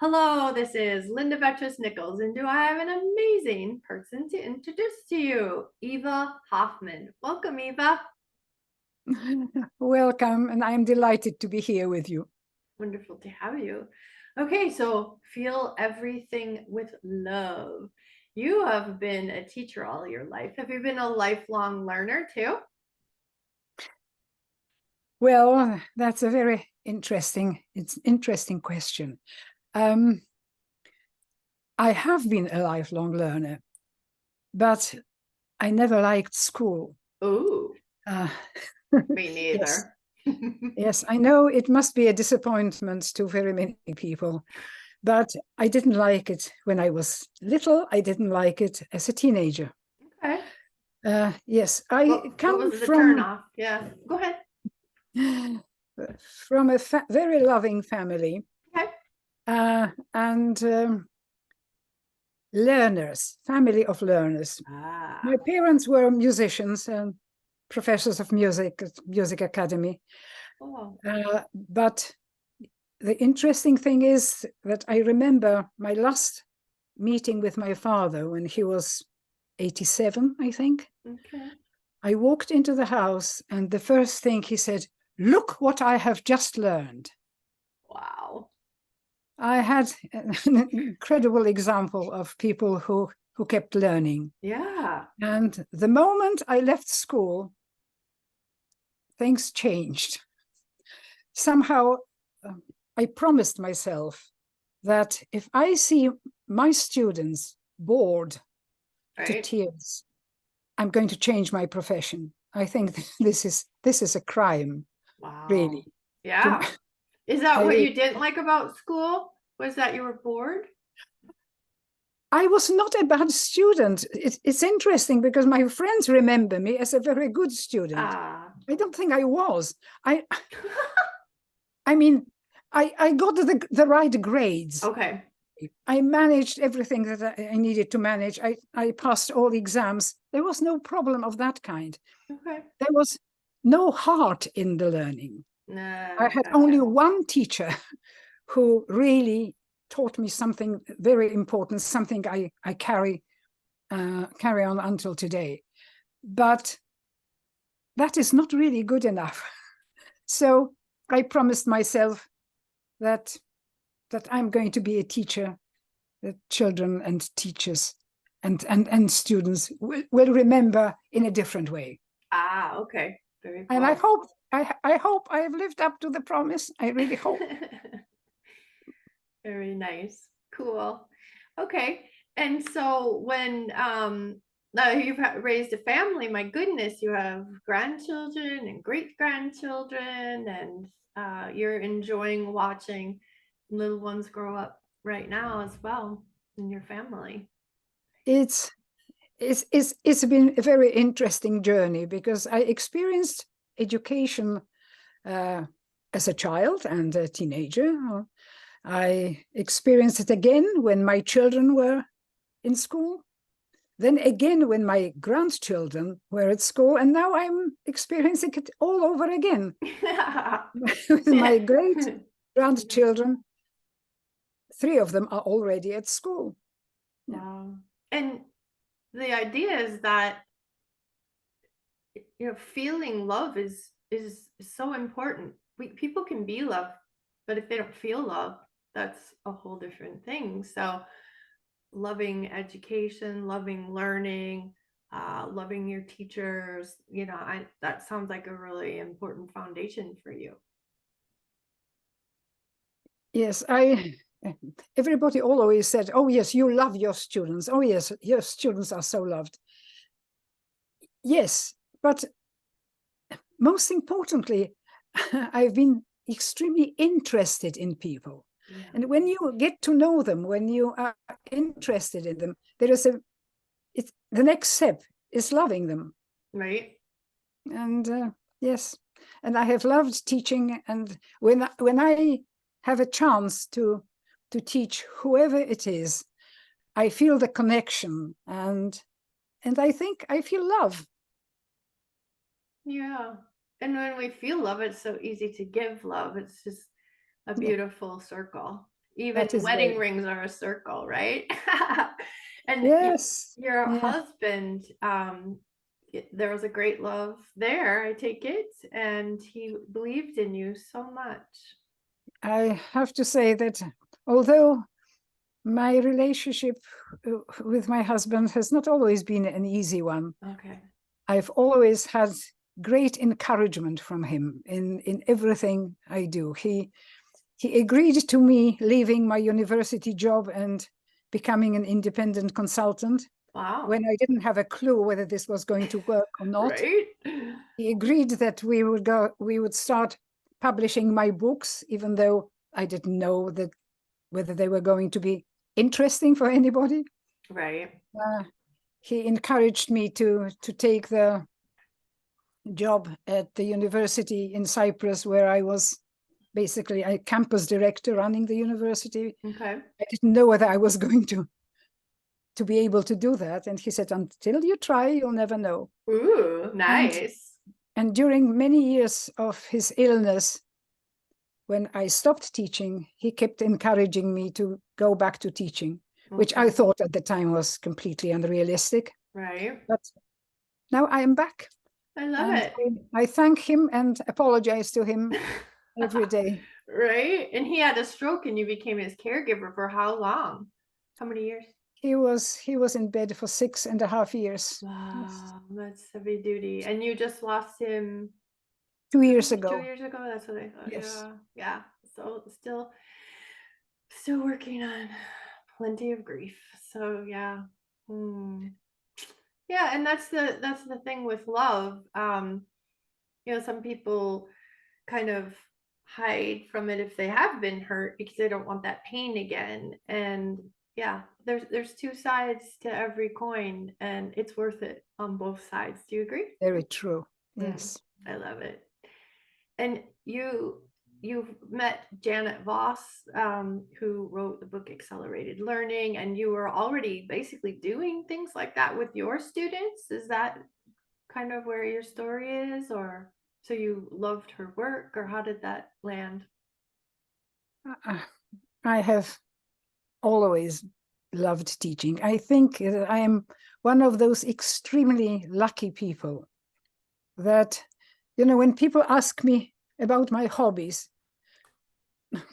Hello, this is Linda Vettrus-Nichols, and do I have an amazing person to introduce to you, Eva Hoffman. Welcome, Eva. Welcome, and I'm delighted to be here with you. Wonderful to have you. Okay, so feel everything with love. You have been a teacher all your life. Have you been a lifelong learner too? Well, that's a very interesting question. I have been a lifelong learner, but I never liked school. Oh, Uh, me yes, neither. yes, I know it must be a disappointment to very many people, but I didn't like it when I was little. I didn't like it as a teenager. Okay. Yes, I What come was the turn off? Yeah, go ahead. from a very loving family. Okay. And learners, family of learners. Ah, My parents were musicians and professors of music at music academy. oh, But the interesting thing is that I remember my last meeting with my father when he was 87, I think. okay. I walked into the house and the first thing he said, "Look what I have just learned." Wow. I had an incredible example of people who kept learning. Yeah. And the moment I left school, things changed. Somehow, I promised myself that if I see my students bored to Right. tears, I'm going to change my profession. I think this is a crime, Wow. really. To, Yeah. Is that what I you didn't like about school? Was that you were bored? I was not a bad student. It's interesting because my friends remember me as a very good student. Ah. I don't think I was. I I mean, I got the right grades. Okay. I managed everything that I needed to manage. I passed all the exams. There was no problem of that kind. Okay. There was no heart in the learning. I Nah, had only gotcha. one teacher who really taught me something very important, something I carry on until today. But that is not really good enough. So I promised myself that I'm going to be a teacher that children and teachers and students will remember in a different way. Ah, okay. Very And cool. I hope I have lived up to the promise. I really hope. Very nice. Cool. Okay. And so when now you've raised a family, my goodness, you have grandchildren and great grandchildren, and you're enjoying watching little ones grow up right now as well in your family. It's it's been a very interesting journey because I experienced education uh, as a child and a teenager. I experienced it again when my children were in school, then again when my grandchildren were at school, and now I'm experiencing it all over again with my great grandchildren. Three of them are already at school. Yeah. Wow. And the idea is that feeling love is so important. People can be loved, but if they don't feel love, that's a whole different thing. So loving education, loving learning, loving your teachers, I that sounds like a really important foundation for you. Yes, everybody always said, "Oh yes, you love your students. Oh yes, your students are so loved." Yes, but most importantly, I've been extremely interested in people. Yeah. And when you get to know them, when you are interested in them, there is the next step is loving them. Right. And yes, and I have loved teaching. And when I have a chance to teach whoever it is, I feel the connection, and I think I feel love. Yeah. And when we feel love, it's so easy to give love. It's just a Yeah. beautiful circle. Even That is wedding very, rings are a circle, right? And yes, your yeah. husband, there was a great love there, I take it, and he believed in you so much. I have to say that although my relationship with my husband has not always been an easy one, Okay. I've always had great encouragement from him in everything I do. He agreed to me leaving my university job and becoming an independent consultant Wow. when I didn't have a clue whether this was going to work or not. Right? He agreed that we would start publishing my books, even though I didn't know that whether they were going to be interesting for anybody. Right. Uh, he encouraged me to take the job at the university in Cyprus, where I was basically a campus director running the university. Okay. I didn't know whether I was going to be able to do that. And he said, until you try, you'll never know. Ooh, And nice. and during many years of his illness, when I stopped teaching, he kept encouraging me to go back to teaching, which I Okay. thought at the time was completely unrealistic. Right. But now I am back, I love and it. I thank him and apologize to him every day. Right? And he had a stroke and you became his caregiver for how long? How many years? He was in bed for 6.5 years. Yes. Wow, that's heavy duty. And you just lost him 2 years two ago. years ago? That's what I thought. Yes, Yeah. Yeah. So still working on plenty of grief. So yeah. Hmm. Yeah, and that's the thing with love. Some people kind of hide from it if they have been hurt because they don't want that pain again. And yeah, there's two sides to every coin, and it's worth it on both sides. Do you agree? very true. Mm, Yes. I love it. And you've met Janet Voss, who wrote the book Accelerated Learning, and you were already basically doing things like that with your students. Is that kind of where your story is, or so you loved her work, or how did that land? Uh, I have always loved teaching. I think I am one of those extremely lucky people that, when people ask me about my hobbies,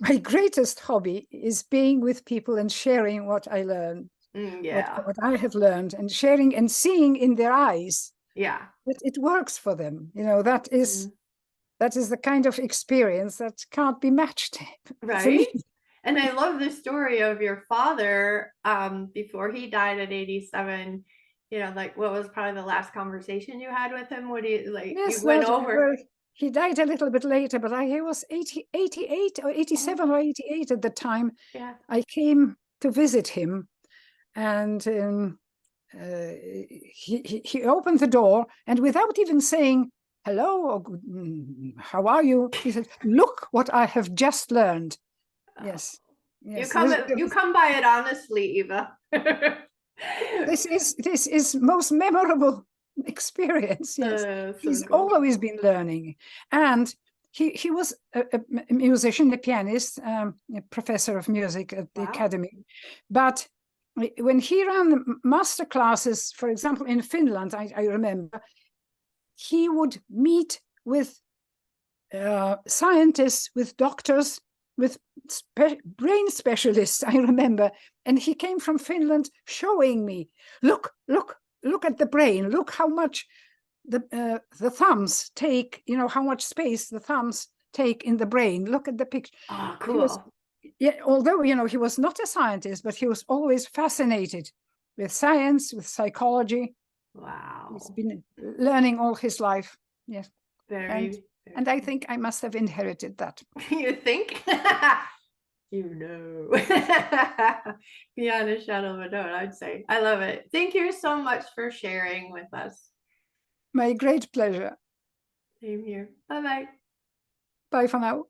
my greatest hobby is being with people and sharing what I learn, Yeah. what I have learned, and sharing and seeing in their eyes Yeah. that it works for them. That is Mm. that is the kind of experience that can't be matched for Right. me. And I love the story of your father, before he died at 87. Like, what was probably the last conversation you had with him? What do you like? You Yes, went that, over. well, he died a little bit later, but he was 88 or 87 Oh, or 88 at the time. yeah. I came to visit him, and he opened the door, and without even saying hello or how are you, he said, "Look what I have just learned." Oh, Yes, you yes. come you come by it honestly, Eva. This is most memorable experience. Yes, So he's cool. always been learning, and he was a musician, a pianist, a professor of music at the Wow. academy. But when he ran master classes, for example, in Finland, I remember he would meet with scientists, with doctors, with brain specialists, I remember. And he came from Finland showing me, look at the brain, look how much the thumbs take, how much space the thumbs take in the brain. Look at the picture. Oh, He was, cool. yeah, although, he was not a scientist, but he was always fascinated with science, with psychology. He's Wow. been learning all his life. Yes. And Very, very and I cool. think I must have inherited that. You think? Beyond a shadow of a doubt, I'd say. I love it. Thank you so much for sharing with us. My great pleasure. Same here. Bye bye. Bye for now.